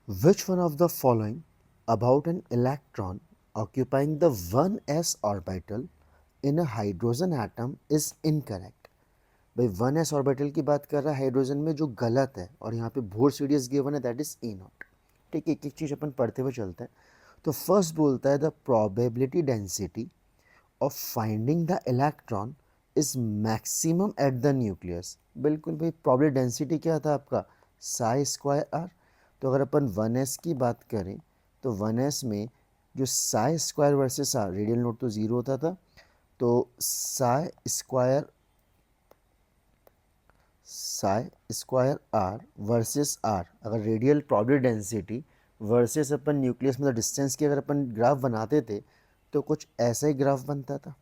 Which one of the following about an electron occupying the 1s orbital in a hydrogen atom is incorrect? भाई 1s orbital की बात कर रहा है hydrogen में, जो गलत है, और यहाँ पे बोर सीरीज गिवन है, दैट इज E0। ठीक है, एक एक चीज़ अपन पढ़ते हुए चलते हैं। तो फर्स्ट बोलता है the probability density of finding the electron is maximum at the nucleus. बिल्कुल भाई, प्रोबेबिलिटी डेंसिटी क्या था आपका, साई स्क्वायर आर। तो अगर अपन 1s की बात करें तो 1s में जो psi square versus r, radial node तो ज़ीरो होता था, तो psi square r versus r, अगर रेडियल प्रोबेबिलिटी डेंसिटी वर्सेस अपन न्यूक्लियस में डिस्टेंस की अगर अपन ग्राफ बनाते थे तो कुछ ऐसा ही ग्राफ बनता था।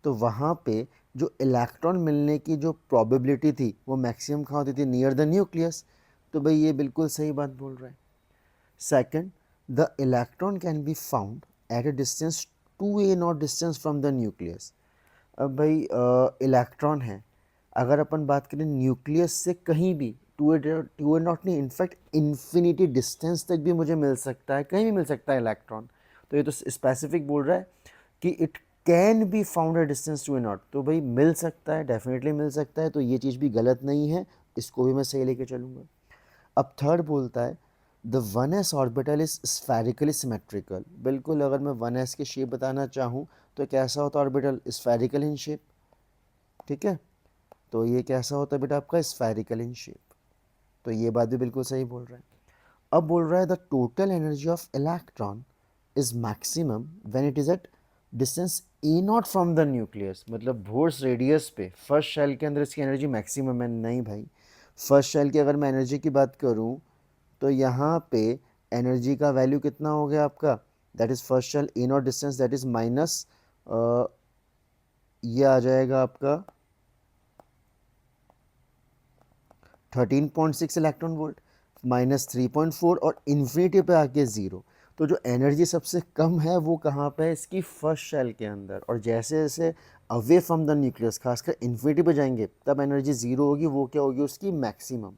तो वहाँ पे जो इलेक्ट्रॉन मिलने की जो प्रोबेबिलिटी थी वो मैक्सिमम कहाँ होती थी, नियर द न्यूक्लियस। तो भाई ये बिल्कुल सही बात बोल रहा है। Second, the electron can be found at a distance 2a0 distance from the nucleus. अब भाई इलेक्ट्रॉन है, अगर अपन बात करें न्यूक्लियस से कहीं भी, टू ए नॉट नहीं, इनफैक्ट इन्फिनिटी डिस्टेंस तक भी मुझे मिल सकता है, कहीं भी मिल सकता है इलेक्ट्रॉन। तो ये तो स्पेसिफिक बोल रहा है कि it can be found at distance 2a0। तो भाई मिल सकता है, डेफिनेटली मिल सकता है, तो ये चीज़ भी गलत नहीं है, इसको भी मैं सही लेके चलूँगा। अब थर्ड बोलता है the 1s orbital is spherically symmetrical. बिल्कुल, अगर मैं 1s की शेप बताना चाहूँ तो कैसा होता है ऑर्बिटल, स्फेरिकल इन शेप। ठीक है, तो ये कैसा होता है बेटा आपका, स्फेरिकल इन शेप। तो ये बात भी बिल्कुल सही बोल रहा है। अब बोल रहा है the total energy of electron is maximum when it is at distance E0 from the nucleus. मतलब बोर्स रेडियस पे फर्स्ट शेल के अंदर इसकी एनर्जी मैक्सिमम है। नहीं भाई, फर्स्ट शेल की अगर मैं एनर्जी की बात करूं तो यहाँ पे एनर्जी का वैल्यू कितना हो गया आपका, that is first shell E0 distance, that is minus, ये आ जाएगा आपका 13.6 इलेक्ट्रॉन वोल्ट, -3.4, और इन्फिनिटी पे आके ज़ीरो। तो जो एनर्जी सबसे कम है वो कहाँ पे है, इसकी फर्स्ट शेल के अंदर। और जैसे जैसे अवे फ्रॉम द न्यूक्लियस, खासकर इन्फिनिटी पे जाएंगे, तब एनर्जी ज़ीरो होगी, वो क्या होगी, उसकी मैक्सिमम।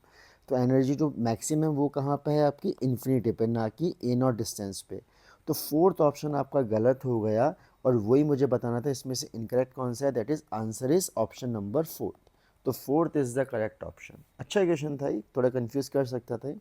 तो एनर्जी जो मैक्सिमम वो कहाँ पे है आपकी, इन्फिनिटी पे, ना कि A0 डिस्टेंस पे। तो फोर्थ ऑप्शन आपका गलत हो गया, और वही मुझे बताना था इसमें से इनकरेक्ट कौन सा है, that is answer is option number fourth. तो fourth is the correct option. अच्छा क्वेश्चन था ये, थोड़ा कंफ्यूज कर सकता था।